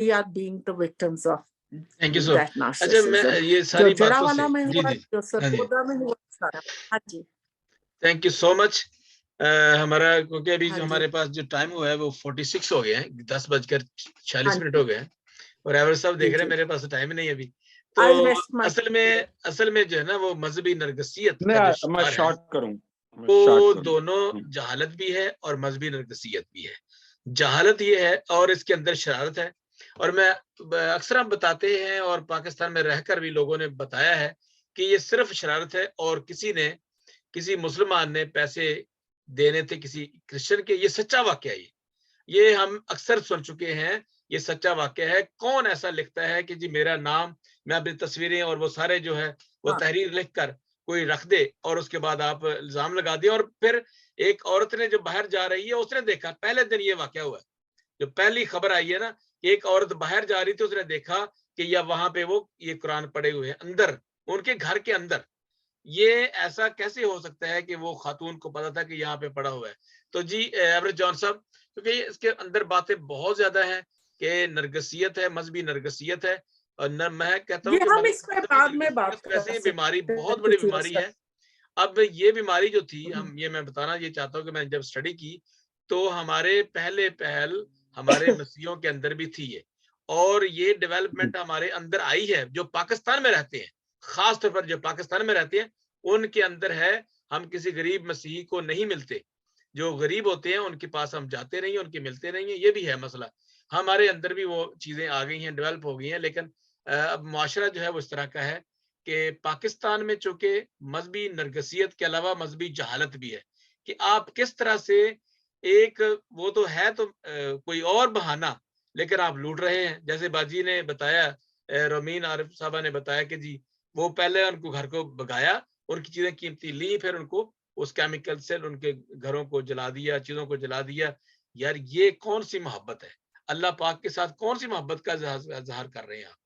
we are being the victims of thank you so that अच्छा मैं narcissism. ये जो सारी बातों जड़ावाला से में जी हुआ, जी जो हाँ जी सरगोदा में हुआ, सारा। हाँ जी, थैंक यू सो मच हमारा क्योंकि अभी हाँ जो जी, हमारे पास जो टाइम हुआ है वो 46 हो गए हैं 10:46 हाँ मिनट जी, हो गए हैं और एवर साहब जी देख रहे हैं जी। मेरे पास टाइम नहीं है अभी तो I rest my असल में जो है ना वो मजहबी नरगसियत का जो नहीं, मैं शिकार है शॉर्ट करूं, वो दोनों जहालत भी है और मजहबी नरगसियत भी है। जहालत ये है और इसके अंदर शरारत है और मैं अक्सर हम बताते हैं और पाकिस्तान में रहकर भी लोगों ने बताया है कि ये सिर्फ शरारत है और किसी मुसलमान ने पैसे देने थे किसी क्रिश्चियन के। ये सच्चा वाकया है, ये हम अक्सर सुन चुके हैं, ये सच्चा वाकया है। कौन ऐसा लिखता है कि जी मेरा नाम, मैं अपनी तस्वीरें और वो सारे जो है वो हाँ, तहरीर लिख कर कोई रख दे और उसके बाद आप इल्जाम लगा दिए। और फिर एक औरत ने जो बाहर जा रही है उसने देखा, पहले दिन ये वाकया हुआ है, जो पहली खबर आई है ना कि एक औरत बाहर जा रही थी, उसने देखा कि या वहां पे वो ये कुरान पड़े हुए हैं अंदर, उनके घर के अंदर। ये ऐसा कैसे हो सकता है कि वो खातून को पता था कि यहाँ पे पड़ा हुआ है। तो जी एवरेज जॉन साहब, क्योंकि इसके अंदर बातें बहुत ज्यादा हैं कि नरगसियत है, मजहबी नरगसियत है और मैं कहता ये हूँ कि हम इस पे बाद में बात नरगसियत कर वैसे ये बीमारी सकते बहुत हैं बड़ी किसी और बीमारी से। है। अब ये बीमारी जो थी, मैं बताना ये चाहता हूँ कि मैंने जब स्टडी की तो हमारे पहल हमारे मसीहों के अंदर भी थी ये, और ये डेवलपमेंट हमारे अंदर आई है जो पाकिस्तान में रहते हैं, खास तौर पर जो पाकिस्तान में रहते हैं उनके अंदर है। हम किसी गरीब मसीही को नहीं मिलते, जो गरीब होते हैं उनके पास हम जाते नहीं, उनके मिलते नहीं है, ये भी है मसला। हमारे अंदर भी वो चीजें आ गई हैं, डेवलप हो गई हैं, लेकिन अब मुआशरा जो है वो इस तरह का है कि पाकिस्तान में चूंकि मजहबी नरगसियत के अलावा मजहबी जहालत भी है कि आप किस तरह से एक, वो तो है तो कोई और बहाना, लेकिन आप लूट रहे हैं। जैसे बाजी ने बताया, रोमीन आरिफ साहबा ने बताया कि जी वो पहले उनको घर को भगाया, उनकी चीजें कीमती ली, फिर उनको उस केमिकल से उनके घरों को जला दिया, चीजों को जला दिया। यार ये कौन सी मोहब्बत है? अल्लाह पाक के साथ कौन सी मोहब्बत का इजहार कर रहे हैं आप?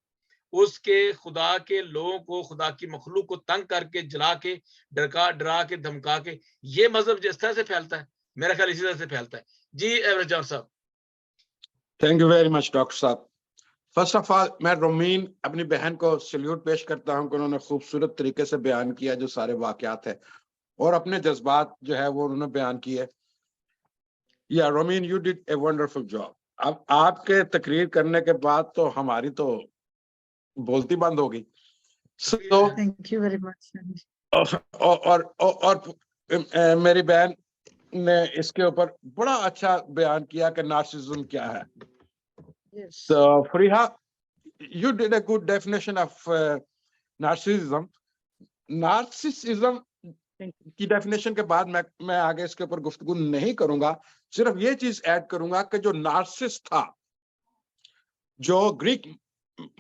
उसके खुदा के लोगों को, खुदा की मखलूक को तंग करके, जला के, डरा के, धमका के, ये मजहब जिस तरह से फैलता है, मेरा ख्याल इसी तरह से फैलता है। जी एवरेज जॉन साहब। Thank you very much doctor साहब। फर्स्ट ऑफ ऑल मैं रोमीन अपनी बहन को सल्यूट पेश करता हूं कि उन्होंने खूबसूरत तरीके से बयान किया जो सारे वाकयात है और अपने जज्बात जो है वो उन्होंने बयान किए। या रोमीन, you did a wonderful job. अब आपके तकरीर करने के बाद तो हमारी तो बोलती बंद हो गई। So thank you very much. और मेरी बहन ने इसके ऊपर बड़ा अच्छा बयान किया कि नार्सिसिज्म क्या है। तो Fariha, you did a good definition of narcissism. Narcissism की डेफिनेशन के बाद मैं आगे इसके ऊपर गुफ्तगू नहीं करूंगा, सिर्फ ये चीज ऐड करूंगा कि जो नार्सिस था, जो ग्रीक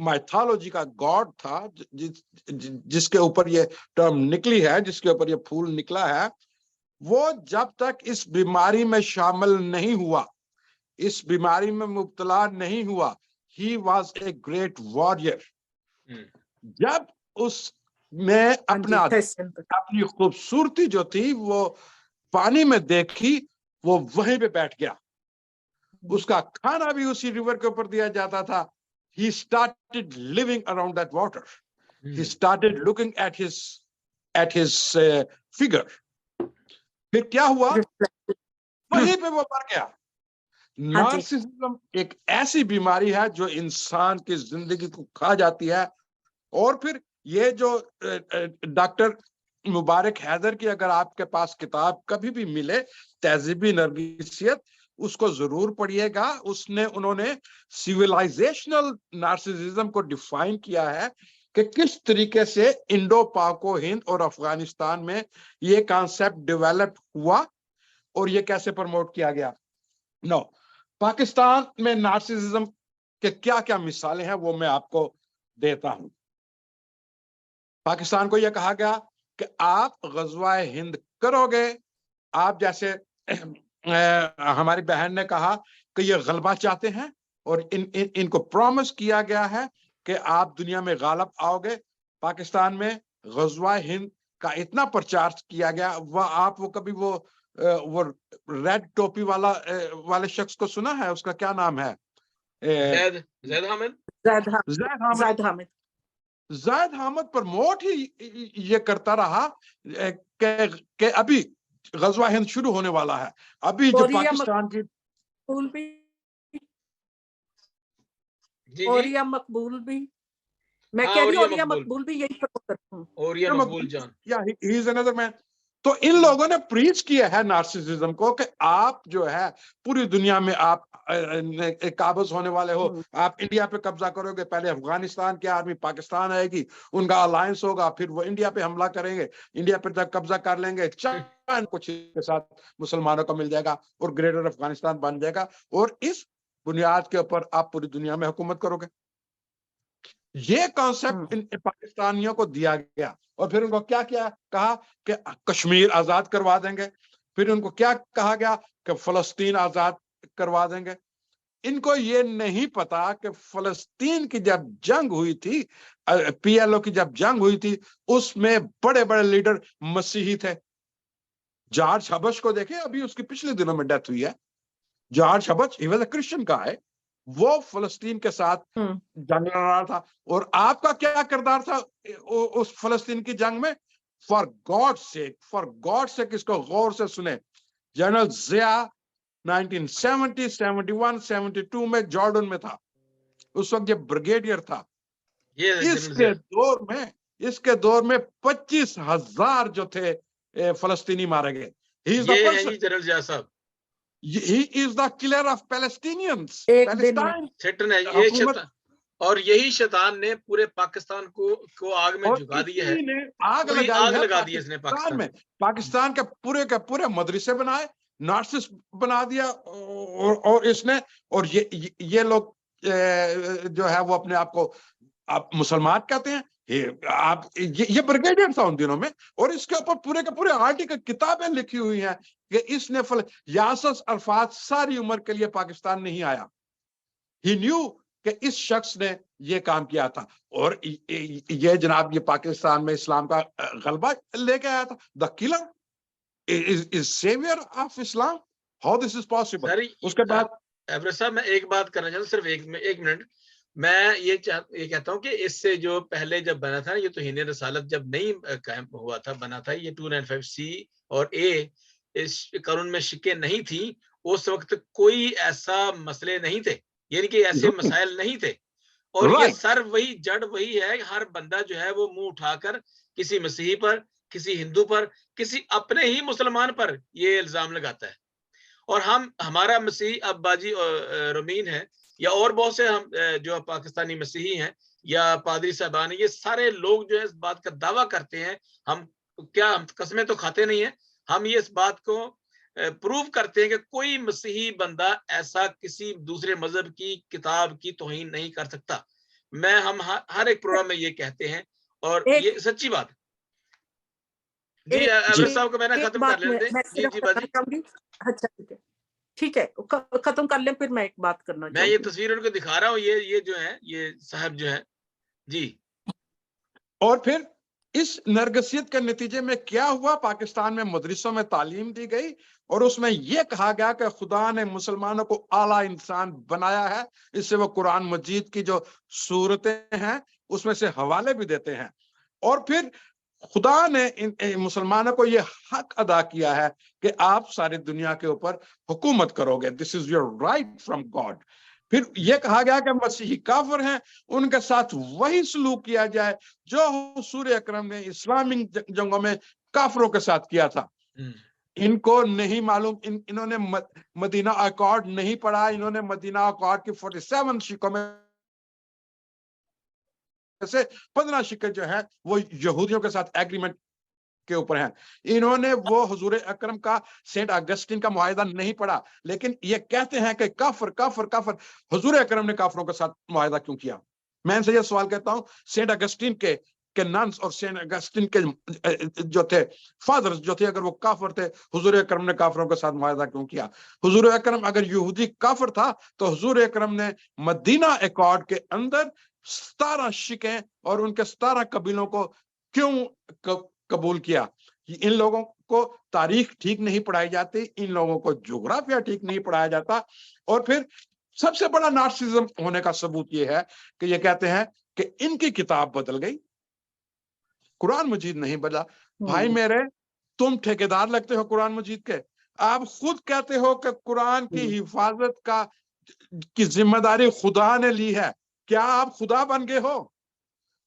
माइथोलॉजी का गॉड था, जिसके ऊपर ये टर्म निकली है, जिसके ऊपर ये फूल निकला है, वो जब तक इस बीमारी में शामिल नहीं हुआ, इस बीमारी में मुब्तला नहीं हुआ, he was a great warrior. जब उसने अपनी खूबसूरती जो थी वो पानी में देखी, वो वहीं पे बैठ गया। उसका खाना भी उसी रिवर के ऊपर दिया जाता था। He started living around that water. He started looking at his figure. फिर क्या हुआ? वहीं पे वो मर गया। नार्सिसिज्म एक ऐसी बीमारी है जो इंसान की जिंदगी को खा जाती है। और फिर ये जो डॉक्टर मुबारक हैदर की अगर आपके पास किताब कभी भी मिले, तहजीबी नरगिसियत, उसको जरूर पढ़िएगा। उन्होंने सिविलाइजेशनल नार्सिसिज्म को डिफाइन किया है कि किस तरीके से इंडो पाको हिंद और अफगानिस्तान में ये कॉन्सेप्ट डेवलप हुआ और ये कैसे प्रमोट किया गया। पाकिस्तान में नार्सिसिज्म के क्या क्या मिसालें हैं वो मैं आपको देता हूं। पाकिस्तान को यह कहा गया कि आप गज़वा हिंद करोगे, आप जैसे हमारी बहन ने कहा कि ये गलबा चाहते हैं और इनको प्रॉमिस किया गया है कि आप दुनिया में गालिब आओगे। पाकिस्तान में गज़वा हिंद का इतना प्रचार किया गया, वो कभी वो रेड टोपी वाले शख्स को सुना है? उसका क्या नाम है? जैद हामिद जायद हा- ज़ैद हामिद जायद हामिद। ज़ैद हामिद प्रमोट ही ये करता रहा कि अभी गजवा हिंद शुरू होने वाला है, अभी जो कोरिया पाकिस्तान की मकबूल भी, जी जी ओरिया मकबूल भी, मैं हाँ कह रही हूँ ओरिया ओरिया मकबूल मकबूल भी यही प्रमोट करती हूँ। ओरिया मकबूल जान या ही इज अनदर मैन। तो इन लोगों ने प्रीच किया है नार्सिसिज्म को कि आप जो है पूरी दुनिया में आप काबिज होने वाले हो, आप इंडिया पे कब्जा करोगे, पहले अफगानिस्तान की आर्मी पाकिस्तान आएगी, उनका अलायंस होगा, फिर वो इंडिया पे हमला करेंगे, इंडिया पे जब कब्जा कर लेंगे चांद कुछ के साथ मुसलमानों को मिल जाएगा और ग्रेटर अफगानिस्तान बन जाएगा और इस बुनियाद के ऊपर आप पूरी दुनिया में हुकूमत करोगे। ये कॉन्सेप्ट इन पाकिस्तानियों को दिया गया और फिर उनको क्या किया, कहा कि कश्मीर आजाद करवा देंगे, फिर उनको क्या कहा गया कि फलस्तीन आजाद करवा देंगे। इनको ये नहीं पता कि फलस्तीन की जब जंग हुई थी, पीएलओ की जब जंग हुई थी, उसमें बड़े बड़े लीडर मसीही थे। जॉर्ज हबश को देखे, अभी उसके पिछले दिनों में डेथ हुई है। George Habash he was a Christian guy, वो फलस्तीन के साथ जंग लड़ रहा था। और आपका क्या किरदार था उस फलस्तीन की जंग में? फॉर गॉड सेक इसको गौर से सुने। जनरल जिया 1970, 71, 72 में जॉर्डन में था, उस वक्त ये ब्रिगेडियर था। ये इसके दौर में 25,000 जो थे फलस्तीनी मारे गए। ही इज द ये है पर्सन, जी जनरल जिया साहब, he is the killer of Palestinians। एक दिन में पैलेस्टाइन शैतान है ये हुकूमत शैतान, और यही शैतान ने पूरे पाकिस्तान को आग में और झुका दिया है, इसी ने आग पूरी लगाई आग है लगा दी है इसने पाकिस्तान में। पाकिस्तान पाकिस्तान के पूरे मदरसे बनाए, नार्सिस बना दिया और इसने, और ये लोग जो है वो अपने आप को आप मुसलमान कहते हैं। ये ब्रिगेडियर था उन दिनों में, और इसके ऊपर पूरे के पूरे आर्टिकल किताबें लिखी हुई हैं कि इसने यासर अरफात सारी उम्र के लिए पाकिस्तान नहीं आया। ही न्यू कि इस शख्स ने ये काम किया था, और ये जनाब ये पाकिस्तान में इस्लाम का गलबा लेके आया था। The killer is saviour of Islam, how this is possible. उसके बाद एवरेस्ट साहब, मैं एक बात करना चाहता हूँ, सिर्फ एक मिनट। मैं ये कहता हूँ कि इससे जो पहले जब बना था, ये तौहीन रसालत जब नहीं कायम हुआ था, बना था ये 295C और A, इस कानून में शिक्के नहीं थी, उस वक्त कोई ऐसा मसले नहीं थे, यानी कि ऐसे मसाइल नहीं थे। और ये सर वही जड़ वही है, हर बंदा जो है वो मुंह उठाकर किसी मसीही पर, किसी हिंदू पर, किसी अपने ही मुसलमान पर ये इल्जाम लगाता है। और हमारा मसीही अब्बाजी रमीन है, या और बहुत से हम जो पाकिस्तानी मसीही हैं या पादरी साहबान, ये सारे लोग जो है इस बात का दावा करते हैं, हम कसमें तो खाते नहीं है, हम ये इस बात को प्रूव करते हैं कि कोई मसीही बंदा ऐसा किसी दूसरे मजहब की किताब की तौहीन नहीं कर सकता। हम हर एक प्रोग्राम में ये कहते हैं, और ये सच्ची बात है। जी एवरेस्ट साहब को मैंने खत्म कर लेते हैं। जी जी बाजी। अच्छा ठीक है, खत्म कर लें, फिर मैं एक बात करना मैं ये तस्वीर उनको दिखा रहा हूँ, ये जो है ये साहब जो है जी। और फिर इस नरगसियत के नतीजे में क्या हुआ, पाकिस्तान में मदरसों में तालीम दी गई और उसमें यह कहा गया कि खुदा ने मुसलमानों को आला इंसान बनाया है। इससे वो कुरान मजीद की जो सूरतें हैं उसमें से हवाले भी देते हैं। और फिर खुदा ने इन मुसलमानों को यह हक अदा किया है कि आप सारी दुनिया के ऊपर हुकूमत करोगे, this is your right from God. फिर यह कहा गया कि मसीही काफिर हैं, उनके साथ वही सलूक किया जाए जो हुजूर अकरम ने इस्लामिक जंगों में काफिरों के साथ किया था। इनको नहीं मालूम, इन्होंने मदीना अकॉर्ड नहीं पढ़ा, इन्होंने मदीना अकॉर्ड की 47 शिकों में से 15 शिक्के जो है वो यहूदियों के साथ एग्रीमेंट के ऊपर हैं। इन्होंने वो हुजूर अकरम का सेंट अगस्टिन का मुआहिदा नहीं पढ़ा, लेकिन ये कहते हैं कि काफिर काफिर काफिर। हुजूर अकरम ने काफिरों के साथ मुआहिदा क्यों किया? मैं इनसे ये सवाल कहता हूं, सेंट अगस्टिन के नन्स और सेंट अगस्टिन के जो थे फादर्स जो थे, अगर वो काफिर थे, हुजूर अकरम ने काफिरों के साथ मुआहिदा क्यों किया? हुजूर अकरम अगर यहूदी काफिर था तो हुजूर अकरम ने मदीना अकॉर्ड के अंदर 17 शिकें और उनके 17 कबीलों को क्यों कबूल किया? इन लोगों को तारीख ठीक नहीं पढ़ाई जाती, इन लोगों को ज्योग्राफिया ठीक नहीं पढ़ाया जाता। और फिर सबसे बड़ा नार्सिज्म होने का सबूत ये है कि ये कहते हैं कि इनकी किताब बदल गई, कुरान मजीद नहीं बदला। भाई मेरे, तुम ठेकेदार लगते हो कुरान मजीद के। आप खुद कहते हो कि कुरान की हिफाजत की जिम्मेदारी खुदा ने ली है। क्या आप खुदा बन गए हो?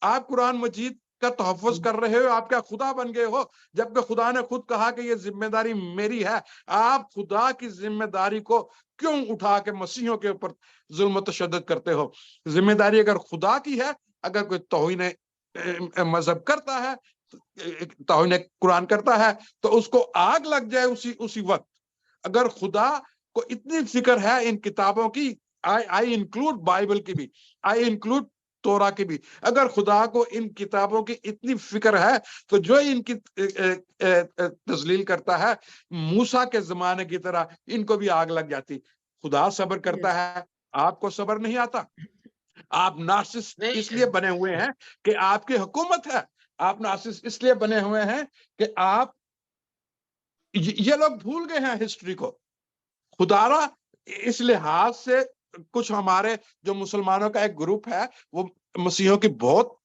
आप कुरान मजीद का तहफ़्फ़ुज़ कर रहे हो, आप क्या खुदा बन गए हो? जबकि खुदा ने खुद कहा कि ये जिम्मेदारी मेरी है। आप खुदा की जिम्मेदारी को क्यों उठा के मसीहों के ऊपर जुल्म तशद्दुद करते हो? जिम्मेदारी अगर खुदा की है, अगर कोई तौहीन मजहब करता है, तौहीन कुरान करता है, तो उसको आग लग जाए उसी वक्त। अगर खुदा को इतनी फिक्र है इन किताबों की, आई इंक्लूड बाइबल की भी, आई इंक्लूड तोरा की भी, अगर खुदा को इन किताबों की इतनी फिक्र है, तो जो इनकी तजलील करता है मूसा के जमाने की तरह इनको भी आग लग जाती। खुदा सब्र करता है, आपको सब्र नहीं आता। आप नार्सिसिस्ट इसलिए बने हुए हैं कि आपकी हुकूमत है। आप नार्सिसिस्ट इसलिए बने हुए हैं कि आप, ये लोग भूल गए हैं हिस्ट्री को। खुदारा इस लिहाज से कुछ हमारे जो मुसलमानों का एक ग्रुप है वो मसीहों की बहुत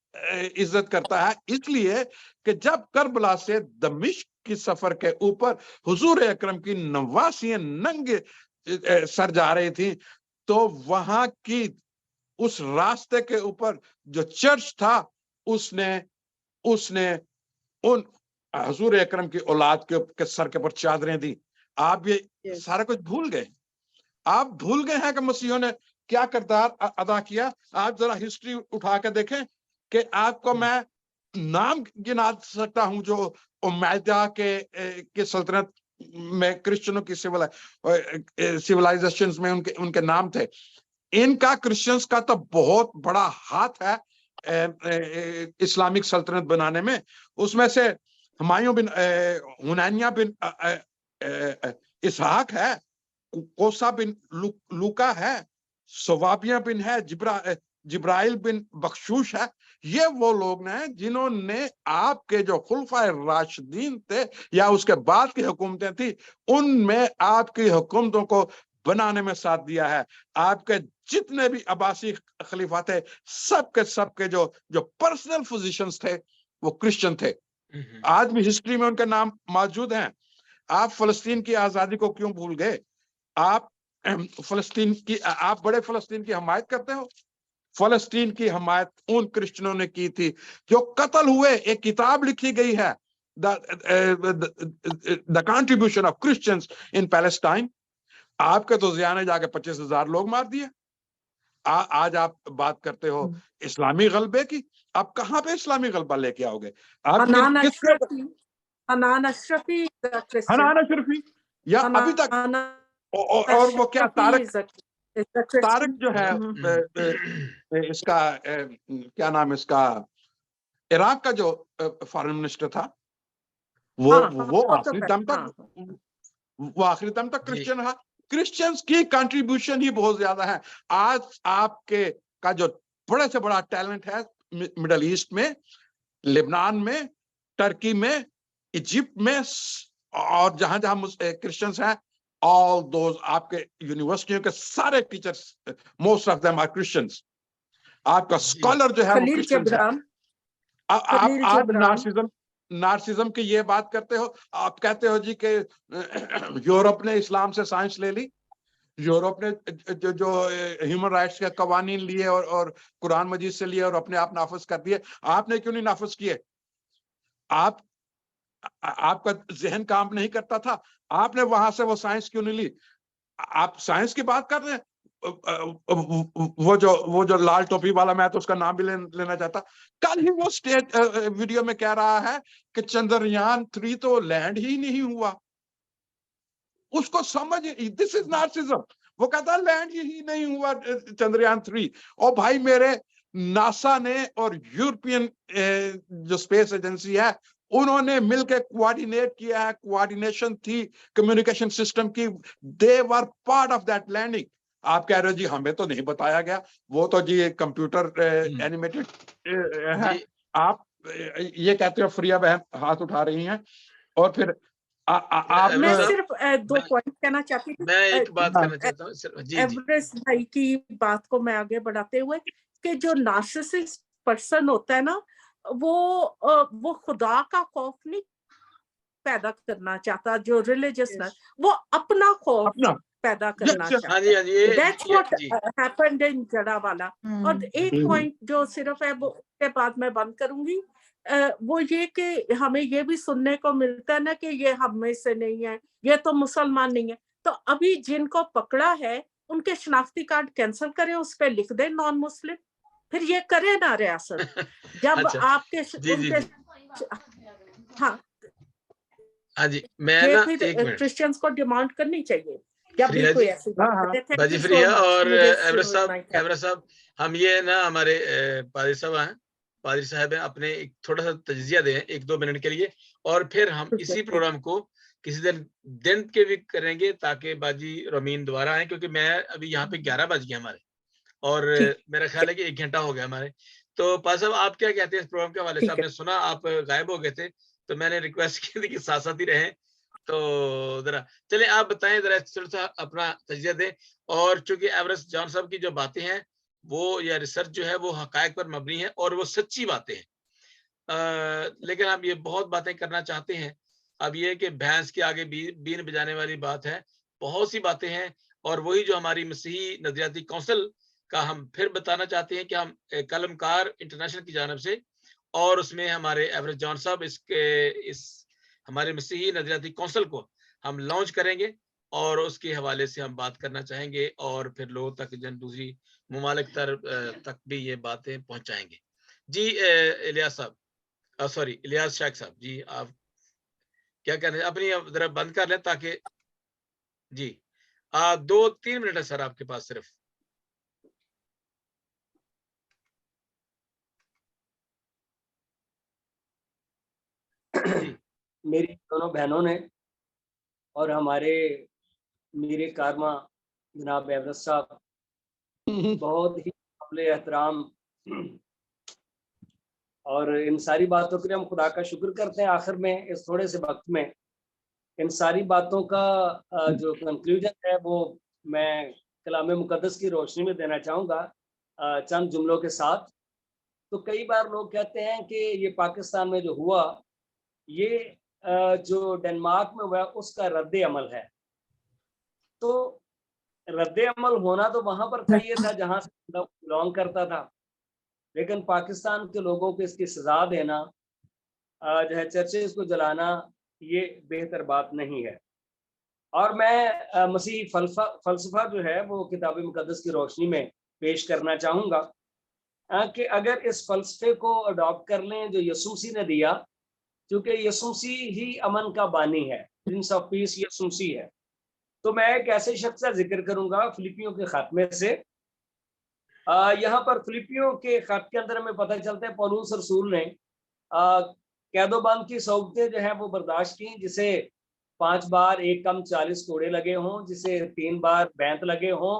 इज्जत करता है, इसलिए कि जब करबला से दमिश्क की सफर के ऊपर हुजूर अकरम की नवासियां नंगे सर जा रही थी, तो वहां की उस रास्ते के ऊपर जो चर्च था उसने उन हुजूर अकरम की औलाद के सर के ऊपर चादरें दी। आप ये सारा कुछ भूल गए। आप भूल गए हैं कि मसीहों ने क्या किरदार अदा किया। आप जरा हिस्ट्री उठा के देखें कि आपको मैं नाम गिना सकता हूं जो उमैया के सल्तनत में क्रिश्चियनों की सिविलाइजेशंस में उनके नाम थे। इनका क्रिश्चियंस का तो बहुत बड़ा हाथ है इस्लामिक सल्तनत बनाने में। उसमें से हुमायूं बिन हुनैनिया बिन इसहाक है, कोसा बिन लूका है, सवाबिया बिन है, जिब्राइल बिन बख्शूश है। ये वो लोग हैं जिन्होंने आपके जो खुलफाए राशिदीन थे या उसके बाद की हुकूमतें थी उनमें आपकी हुकूमतों को बनाने में साथ दिया है। आपके जितने भी अब्बासी खलीफा थे सबके जो पर्सनल पोजीशंस थे वो क्रिश्चियन थे। आज भी हिस्ट्री में उनके नाम मौजूद हैं। आप फलस्तीन की आजादी को क्यों भूल गए? आप बड़े फलस्तीन की हमायत करते हो। फलस्तीन की हमायत उन क्रिश्चियनों ने की थी जो कत्ल हुए। एक किताब लिखी गई है the contribution of Christians in Palestine. आपके तो जिया ने जाके 25,000 लोग मार दिए। आज आप बात करते हो इस्लामी गलबे की। आप कहां पे इस्लामी गलबा लेके आओगे? आप हनान अशरफी या अभी तक और वो क्या तारक जो है इसका क्या नाम इसका इराक का जो फॉरेन मिनिस्टर था वो आखिरी दम तक क्रिश्चियन रहा। क्रिश्चियंस की कंट्रीब्यूशन ही बहुत ज्यादा है। आज आपके का जो बड़े से बड़ा टैलेंट है मिडल ईस्ट में, लेबनान में, टर्की में, इजिप्ट में और जहां क्रिश्चियंस हैं, ऑल दोज आपके यूनिवर्सिटियों के सारे teachers most of them are Christians. आपका स्कॉलर जो है वो क्रिश्चियंस है। आप नार्सिज्म की ये बात करते हो। आप कहते हो जी कि यूरोप ने इस्लाम से साइंस ले ली, यूरोप ने जो ह्यूमन राइट्स के कवानीन लिए और कुरान मजीद से लिए और अपने आप नाफिज कर दिए। आपने क्यों नहीं नाफिज किए? आपका जहन काम नहीं करता था? आपने वहां से वो साइंस क्यों नहीं ली? आप साइंस की बात कर रहे हैं। वो जो लाल टोपी वाला, मैं तो उसका नाम भी लेना चाहता। कल ही वो स्टेज वीडियो में कह रहा है कि चंद्रयान 3 तो लैंड ही नहीं हुआ। उसको समझ, दिस इज नार्सिज्म। वो कहता लैंड ही नहीं हुआ चंद्रयान 3। और भाई मेरे, नासा ने और यूरोपियन जो स्पेस एजेंसी है उन्होंने मिलकर कोऑर्डिनेट किया है। कोऑर्डिनेशन थी कम्युनिकेशन सिस्टम की। They were part of that landing. आप कह रहे हो जी हमें तो नहीं बताया गया। वो तो जी कंप्यूटर एनिमेटेड है। आप ये कहते हो। फ्रिया बहन हाथ उठा रही हैं और फिर आप मैं साहब, सिर्फ 2 पॉइंट कहना चाहती थी। मैं एक बात हाँ। करना चाहता हूँ जी जी एवरेस्ट भाई की बात को मैं आगे बढ़ाते हुए कि जो नार्सिसिस्ट पर्सन होता है ना, वो खुदा का खौफ नहीं पैदा करना चाहता, जो रिलीजियसनेस, वो अपना खौफ अपना पैदा करना yes, चाहता हाँ जी हाँ जी दैट्स ये व्हाट जी हैपेंड इन जड़ा वाला। और एक पॉइंट जो सिर्फ है वो के बाद मैं बंद करूंगी, वो ये कि हमें ये भी सुनने को मिलता है ना कि ये हम में से नहीं है, ये तो मुसलमान नहीं है। तो अभी जिनको पकड़ा है उनके शनाख्ती कार्ड कैंसिल करें, उस पर लिख दें नॉन मुस्लिम, फिर ये करे ना रियासत। जब अच्छा आपके जी जी उनके जी हाँ, हाँ जी मैं ये ना फिर एक मिनट क्रिश्चियंस को डिमांड करनी चाहिए जब भी फ्रिया कोई जी ऐसी हाँ बात हाँ करे। थैंक बाजी यू सो फ्रिया मच और मुझे एवरेस्ट साहब हम ये ना हमारे पादरी साहब हैं, पादरी साहब हैं, अपने एक थोड़ा सा तजिया दें 1-2 मिनट के लिए, और फिर हम इसी प्रोग्राम को किसी दिन के भी करेंगे ताकि बाजी रमीन दोबारा आए, क्योंकि मैं अभी यहाँ पे 11 बज गए हमारे, और मेरा ख्याल है कि 1 घंटा हो गया हमारे। तो पाद साहब आप क्या कहते हैं इस प्रोग्राम के हवाले से? आपने सुना, आप गायब हो गए थे, तो मैंने रिक्वेस्ट की थी कि साथ साथ ही रहें। तो जरा चलिए आप बताएं, जरा थोड़ा सा अपना तजिया दें। और चूंकि एवरेस्ट जॉन साहब की जो बातें हैं वो, या रिसर्च जो है वो हकायक पर मबनी है और वो सच्ची बातें हैं, लेकिन आप ये बहुत बातें करना चाहते हैं। अब ये कि भैंस के आगे बीन बजाने वाली बात है, बहुत सी बातें हैं। और वही जो हमारी मसीही नजरियाती काउंसिल का हम फिर बताना चाहते हैं कि हम कलमकार इंटरनेशनल की जानब से, और उसमें हमारे एवरेस्ट जॉन साहब इस हमारे मसीही नजरियाती काउंसिल को हम लॉन्च करेंगे, और उसके हवाले से हम बात करना चाहेंगे, और फिर लोगों तक जन दूसरी ममालिक तक भी ये बातें पहुंचाएंगे। जी इलियास साहब, सॉरी इलियास शेख साहब जी, आप क्या कह रहे हैं? अपनी जरा बंद कर लें ताकि जी 2-3 मिनट है सर आपके पास सिर्फ। जी मेरी दोनों बहनों ने और हमारे मेरे कारवा जनाब एवरेस्ट साहब बहुत ही काबिल एहतराम, और इन सारी बातों के लिए हम खुदा का शुक्र करते हैं। आखिर में इस थोड़े से वक्त में इन सारी बातों का जो कंक्लूजन है वो मैं कलाम मुकद्दस की रोशनी में देना चाहूँगा चंद जुमलों के साथ। तो कई बार लोग कहते हैं कि ये पाकिस्तान में जो हुआ, ये जो डेनमार्क में हुआ उसका रद्द अमल है। तो रद्द अमल होना तो वहां पर चाहिए था जहां से बिलोंग करता था, लेकिन पाकिस्तान के लोगों को इसकी सजा देना, जो है चर्चेस को जलाना, ये बेहतर बात नहीं है। और मैं मसीही फलसफा जो है वो किताब मुकद्दस की रोशनी में पेश करना चाहूँगा कि अगर इस फलसफे को अडॉप्ट कर लें जो यसू मसीह ने दिया, क्योंकि यसू मसीह ही अमन का बानी है, प्रिंस ऑफ पीस यसू मसीह है। तो मैं एक ऐसे शख्स का जिक्र करूंगा फिलिपियों के खत में से। यहाँ पर फिलिपियों के खत के अंदर हमें पता चलता है पौलुस रसूल ने कैदोबंद की सौगतें जो है वो बर्दाश्त की, जिसे 5 बार 1 कम 40 कोड़े लगे हों, जिसे 3 बार बैंत लगे हों,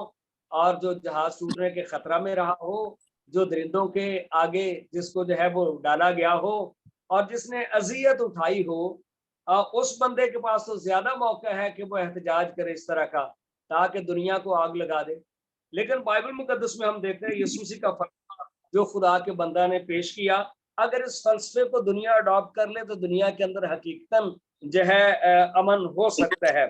और जो जहाज टूटने के खतरा में रहा हो, जो दरिंदों के आगे जिसको जो है वो डाला गया हो, और जिसने अजियत उठाई हो, उस बंदे के पास तो ज्यादा मौका है कि वो एहतजाज करे इस तरह का, ताकि दुनिया को आग लगा दे। लेकिन बाइबल मुकद्दस में हम देखते हैं यीशु मसीह का फलसफा जो खुदा के बंदा ने पेश किया, अगर इस फलसफे को दुनिया अडॉप्ट कर ले तो दुनिया के अंदर हकीकतन जो है अमन हो सकता है।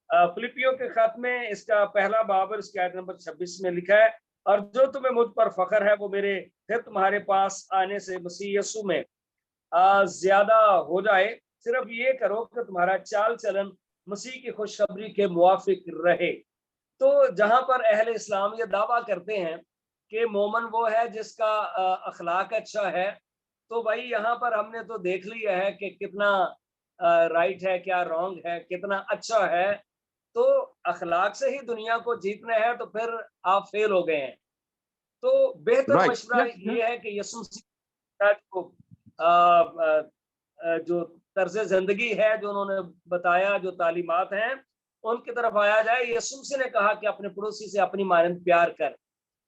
फिलिपियों के खत में इसका पहला बाब और इसकी आयत नंबर 26 में लिखा है, और जो तुम्हें मुझ पर फख्र है वो मेरे फिर तुम्हारे पास आने से मसीह यीशु में ज्यादा हो जाए। सिर्फ ये करो कि तुम्हारा चाल चलन मसीह की खुशखबरी के मुवाफिक रहे। तो जहां पर अहले इस्लाम ये दावा करते हैं कि मोमन वो है जिसका अखलाक अच्छा है, तो भाई यहाँ पर हमने तो देख लिया है कि कितना राइट है, क्या रॉन्ग है, कितना अच्छा है। तो अखलाक से ही दुनिया को जीतना है तो फिर आप फेल हो गए हैं। तो बेहतर मशवरा ये है कि यीशु मसीह को जो तर्ज जिंदगी है जो उन्होंने बताया, जो तालीमात हैं, उनकी तरफ आया जाए। यीशु मसीह ने कहा कि अपने पड़ोसी से अपनी मानंद प्यार कर।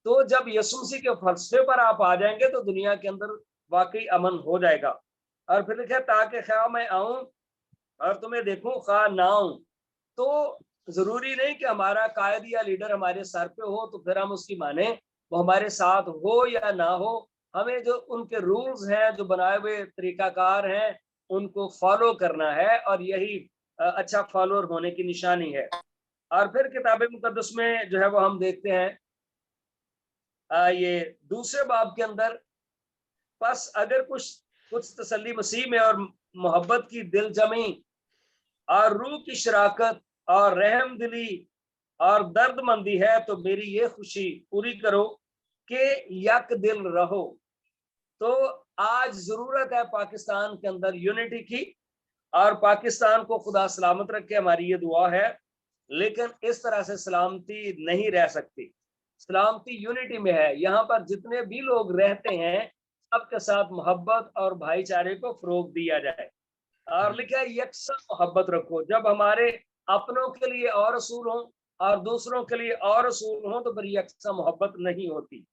तो जब यीशु मसीह के फलसफे पर आप आ जाएंगे तो दुनिया के अंदर वाकई अमन हो जाएगा। और फिर लिखा ताकि ख्या मैं आऊं और तुम्हें देखूं खा ना हूं, तो जरूरी नहीं कि हमारा कायद या लीडर हमारे सर पे हो तो फिर हम उसकी माने, वो हमारे साथ हो या ना हो, हमें जो उनके रूल्स हैं, जो बनाए हुए तरीकाकार हैं, उनको फॉलो करना है, और यही अच्छा फॉलोअर होने की निशानी है। और फिर किताब मुकद्दस में जो है वो हम देखते हैं ये दूसरे बाब के अंदर, बस अगर कुछ तसल्ली मसीह में और मोहब्बत की दिल जमी और रूह की शराकत और रहम दिली और दर्दमंदी है, तो मेरी ये खुशी पूरी करो कि यक दिल रहो। तो आज जरूरत है पाकिस्तान के अंदर यूनिटी की, और पाकिस्तान को खुदा सलामत रखे, हमारी ये दुआ है। लेकिन इस तरह से सलामती नहीं रह सकती, सलामती यूनिटी में है। यहाँ पर जितने भी लोग रहते हैं, सबके साथ मोहब्बत और भाईचारे को फरोग दिया जाए, और लिखा है यकसा मोहब्बत रखो। जब हमारे अपनों के लिए और असूल हो और दूसरों के लिए और असूल हो, तो फिर यकसा मोहब्बत नहीं होती।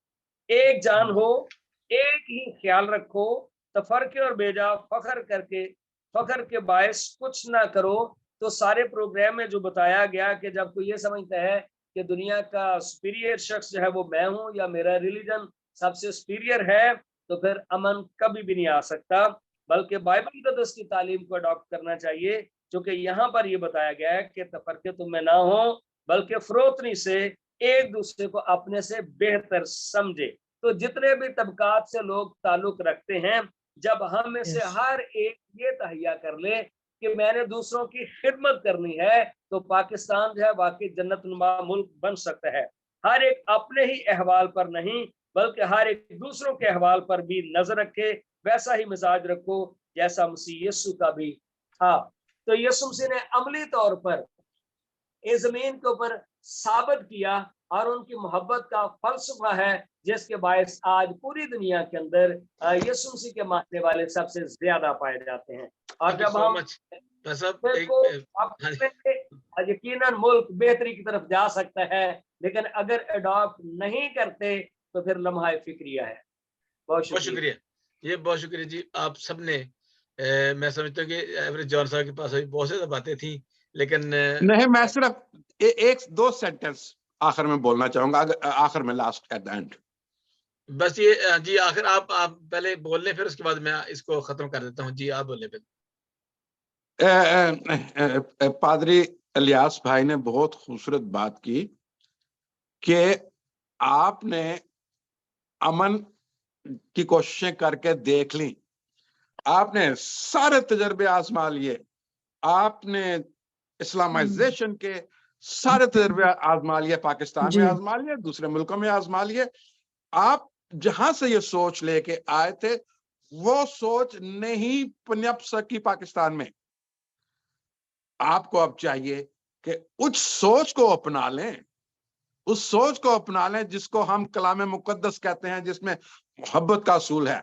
एक जान हो, एक ही ख्याल रखो, तफरके और बेजा फखर के बायस कुछ ना करो। तो सारे प्रोग्राम में जो बताया गया कि जब कोई ये समझता है कि दुनिया का सुपीरियर शख्स जो है वो मैं हूं, या मेरा रिलीजन सबसे सुपीरियर है, तो फिर अमन कभी भी नहीं आ सकता। बल्कि बाइबल मुकद्दस की तालीम को अडॉप्ट करना चाहिए, क्योंकि यहाँ पर ये बताया गया है कि तफरके तुम में ना हो, बल्कि फरोतनी से एक दूसरे को अपने से बेहतर समझे। तो जितने भी तबकात से लोग ताल्लुक रखते हैं, जब हम में से हर एक ये तहैया कर ले कि मैंने दूसरों की खिदमत करनी है, तो पाकिस्तान जो है वाकई जन्नतनुमा मुल्क बन सकता है। हर एक अपने ही अहवाल पर नहीं, बल्कि हर एक दूसरों के अहवाल पर भी नजर रखे, वैसा ही मिजाज रखो जैसा मसीह यीशु का भी था। तो यीशु मसीह ने अमली तौर पर इस जमीन के ऊपर साबित किया, और उनकी मोहब्बत का फलसफा है, जिसके बायस आज पूरी दुनिया के अंदर यीशु मसीह के मानने वाले सबसे ज्यादा पाए जाते हैं। और जब हम यकीनन मुल्क बेहतरी की तरफ जा सकता है, लेकिन अगर अडॉप्ट नहीं करते तो फिर लम्हा फिक्रिया है। बहुत शुक्रिया। ये बहुत शुक्रिया जी, आप सबने मैं समझता हूँ कि एवरेज जॉन साहब के पास बहुत ज़्यादा बातें थी, लेकिन नहीं, मैं सिर्फ एक दो सेंटेंस आखिर में बोलना चाहूंगा, आखिर में, लास्ट एट द एंड। बस ये जी, आखिर आप पहले बोल लें, फिर उसके बाद मैं इसको खत्म कर देता हूँ। जी आप बोल लें फिर। पादरी इलियास भाई ने बहुत खूबसूरत बात की कि आपने अमन की कोशिशें करके देख ली, आपने सारे तजर्बे आजमा लिए, आपने इस्लामाइजेशन के सारे तजर्बे आजमा लिए, पाकिस्तान में आजमा लिए, दूसरे मुल्कों में आजमा लिए। आप जहां से ये सोच लेके आए थे, वो सोच नहीं पनप सकी पाकिस्तान में। आपको अब चाहिए कि उस सोच को अपना लें, उस सोच को अपना लें जिसको हम कलाम मुकद्दस कहते हैं, जिसमें मोहब्बत का असूल है।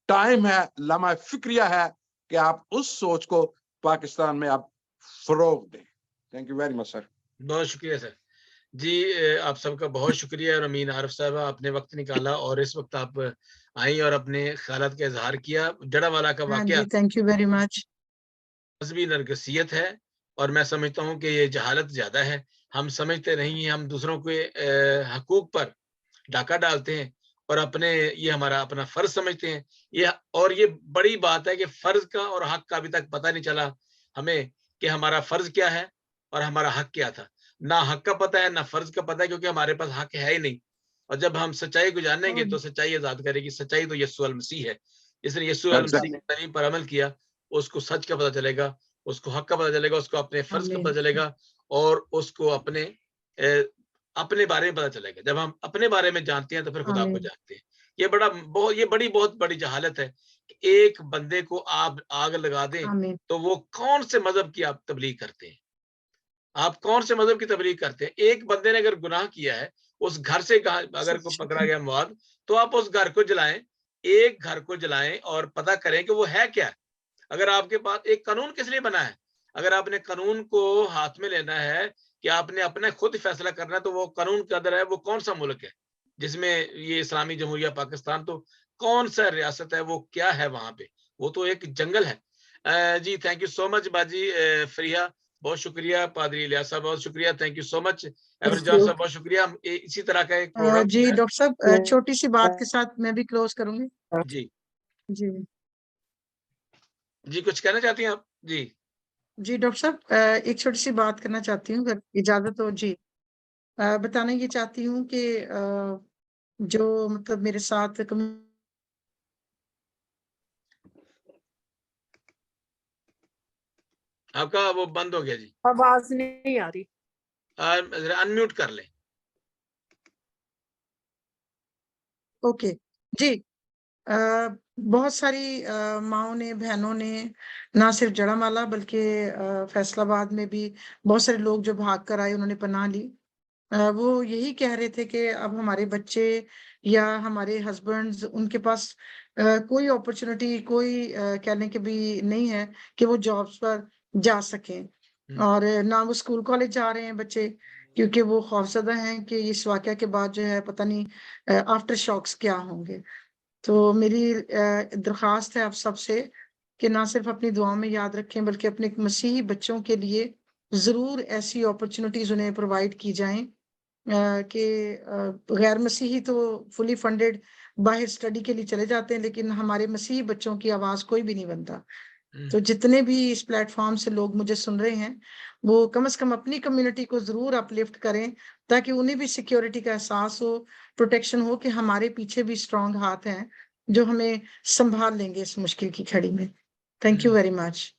टाइम है, लम्हा फिक्रिया है कि आप उस सोच को पाकिस्तान में आप फरोग दें। Thank you very much sir. बहुत शुक्रिया सर जी, आप सबका बहुत शुक्रिया। और अमीन आरिफ साहब, आपने वक्त निकाला और इस वक्त आप आई और अपने ख्यालात का इजहार किया। जड़ावाला का वाकया थैंक यू वेरी मच। मजहबी नरगसियत है, और मैं समझता हूँ कि ये जहालत ज्यादा है। हम समझते नहीं, हम दूसरों के हकूक पर डाका डालते हैं और ये हमारा अपना फर्ज समझते हैं। ये बड़ी बात है कि फर्ज का और हक का अभी तक पता नहीं चला हमें कि हमारा फर्ज क्या है और हमारा हक क्या था। ना हक का पता है, ना फर्ज का पता है, क्योंकि हमारे पास हक है ही नहीं। और जब हम सच्चाई को जानेंगे तो सच्चाई आजाद करेगी। सच्चाई तो यीशु अल मसीह है। इसने यीशु अल मसीह की तालीम पर अमल किया, उसको सच का पता चलेगा, उसको हक का पता चलेगा, उसको अपने फर्ज का पता चलेगा, और उसको अपने बारे में पता चलेगा। जब हम अपने बारे में जानते हैं तो फिर खुदा को जानते हैं। ये बहुत बड़ी जहालत है कि एक बंदे को आप आग लगा दें तो वो कौन से मजहब की आप तबलीग करते हैं, आप कौन से मजहब की तबलीग करते हैं। एक बंदे ने अगर गुनाह किया है, उस घर से अगर को पकड़ा गया मवाद, तो आप उस घर को जलाएं, एक घर को जलाएं और पता करें कि वो है क्या। अगर आपके पास एक कानून किस लिए बना है, अगर आपने कानून को हाथ में लेना है कि आपने अपने खुद फैसला करना है, तो वो कानून के अंदर है वो कौन सा मुल्क है जिसमें ये इस्लामी जमहूरिया पाकिस्तान, तो कौन सा रियासत है, वो क्या है वहां पे, वो तो एक जंगल है। जी थैंक यू सो मच बाजी फरीहा, बहुत शुक्रिया। पादरी इलियास साहब बहुत शुक्रिया, थैंक यू सो मच। एवरजॉन साहब बहुत शुक्रिया। हम इसी तरह का एक प्रोग्राम जी डॉक्टर साहब, छोटी सी बात के साथ मैं भी क्लोज करूंगी। जी जी जी कुछ कहना चाहती हैं आप? जी जी डॉक्टर साहब, एक छोटी सी बात करना चाहती हूँ, अगर इजाजत हो। जी बताना ये चाहती हूँ कि जो मतलब मेरे साथ आपका वो बंद हो गया जी, आवाज नहीं आ रही। जरा अनम्यूट कर लें। ओके जी। बहुत सारी माओं ने, बहनों ने, ना सिर्फ जड़ामाला बल्कि फैसलाबाद में भी बहुत सारे लोग जो भाग कर आए, उन्होंने पनाह ली। वो यही कह रहे थे कि अब हमारे बच्चे या हमारे हस्बैंड्स, उनके पास कोई अपॉर्चुनिटी, कोई कहने के भी नहीं है कि वो जॉब्स पर जा सकें, और ना वो स्कूल कॉलेज जा रहे हैं बच्चे, क्योंकि वो खौफजदा हैं कि इस वाकया के बाद जो है पता नहीं आफ्टर शॉक्स क्या होंगे। तो मेरी दरख्वास्त है आप सबसे कि ना सिर्फ अपनी दुआओं में याद रखें, बल्कि अपने मसीही बच्चों के लिए जरूर ऐसी अपॉर्चुनिटीज उन्हें प्रोवाइड की जाएं कि गैर मसीही तो फुली फंडेड बाहर स्टडी के लिए चले जाते हैं, लेकिन हमारे मसीही बच्चों की आवाज कोई भी नहीं बनता। तो जितने भी इस प्लेटफॉर्म से लोग मुझे सुन रहे हैं, वो कम से कम अपनी कम्युनिटी को जरूर अपलिफ्ट करें, ताकि उन्हें भी सिक्योरिटी का एहसास हो, प्रोटेक्शन हो, कि हमारे पीछे भी स्ट्रांग हाथ हैं जो हमें संभाल लेंगे इस मुश्किल की घड़ी में। थैंक यू वेरी मच,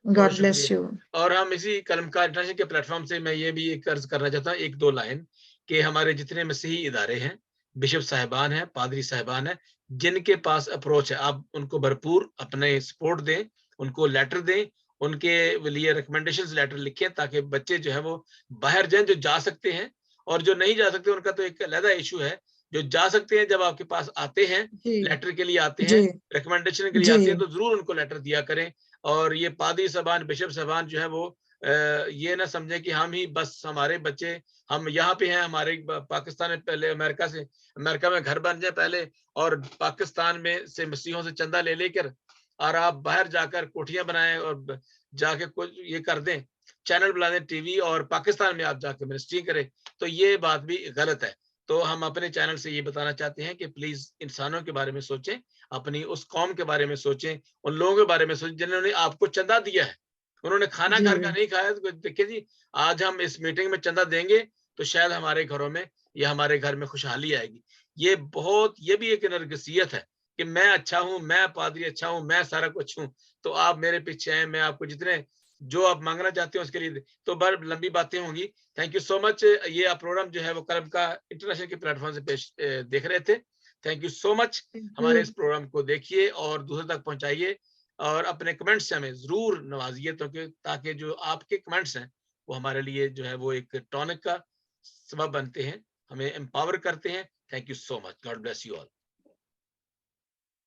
बहुत गॉड ब्लेस शुक्रिया। यू। और हम इसी कलमकार इंटरनेशनल के प्लेटफॉर्म से मैं ये भी एक अर्ज करना चाहता हूँ, एक दो लाइन, कि हमारे जितने मसीही इदारे हैं, बिशप साहिबान हैं, पादरी साहिबान हैं, जिनके पास अप्रोच है, आप उनको भरपूर अपने सपोर्ट दें, उनको लेटर दें, उनके लिए रिकमेंडेशंस लेटर लिखें, ताकि बच्चे जो है वो बाहर जाएं, जो जा सकते हैं, और जो नहीं जा सकते उनका तो एक अलग इशू है। जो जा सकते हैं, जब आपके पास आते हैं, जी लेटर के लिए आते जी हैं, रिकमेंडेशन के लिए जी आते हैं, तो जरूर उनको लेटर दिया करें। और ये पादरी साहबान, बिशप साहबान जो है वो ये ना समझे कि हम ही बस हमारे बच्चे, हम यहाँ पे हैं, हमारे पाकिस्तान में पहले अमेरिका में घर बन जाए पहले, और पाकिस्तान में से मसीहों से चंदा ले लेकर और आप बाहर जाकर कोठियां बनाएं और जाके कुछ ये कर दें, चैनल बुला दें टीवी, और पाकिस्तान में आप जाकर मिनिस्ट्री करें, तो ये बात भी गलत है। तो हम अपने चैनल से ये बताना चाहते हैं कि प्लीज इंसानों के बारे में सोचें, अपनी उस कौम के बारे में सोचें, उन लोगों के बारे में सोचें जिन्होंने आपको चंदा दिया है। उन्होंने खाना जी घर का नहीं खाया, तो देखिए जी, आज हम इस मीटिंग में चंदा देंगे तो शायद हमारे घरों में या हमारे घर में खुशहाली आएगी। ये भी एक नरगिसियत है कि मैं अच्छा हूं, मैं पादरी अच्छा हूं, मैं सारा कुछ हूं, तो आप मेरे पीछे हैं, मैं आपको जितने जो आप मांगना चाहते हो उसके लिए, तो बड़ लंबी बातें होंगी। Thank you so much. ये आप प्रोग्राम जो है वो कलम का इंटरनेशनल के प्लेटफॉर्म से पेश देख रहे थे। Thank you so much. हमारे इस प्रोग्राम को देखिए और दूसरे तक पहुंचाइए, और अपने कमेंट्स से हमें जरूर नवाजिए, ताकि जो आपके कमेंट्स हैं वो हमारे लिए जो है वो एक टॉनिक का सबब बनते हैं, हमें एम्पावर करते हैं। Thank you so much. God bless you all.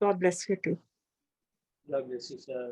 God bless you too. God bless you, sir.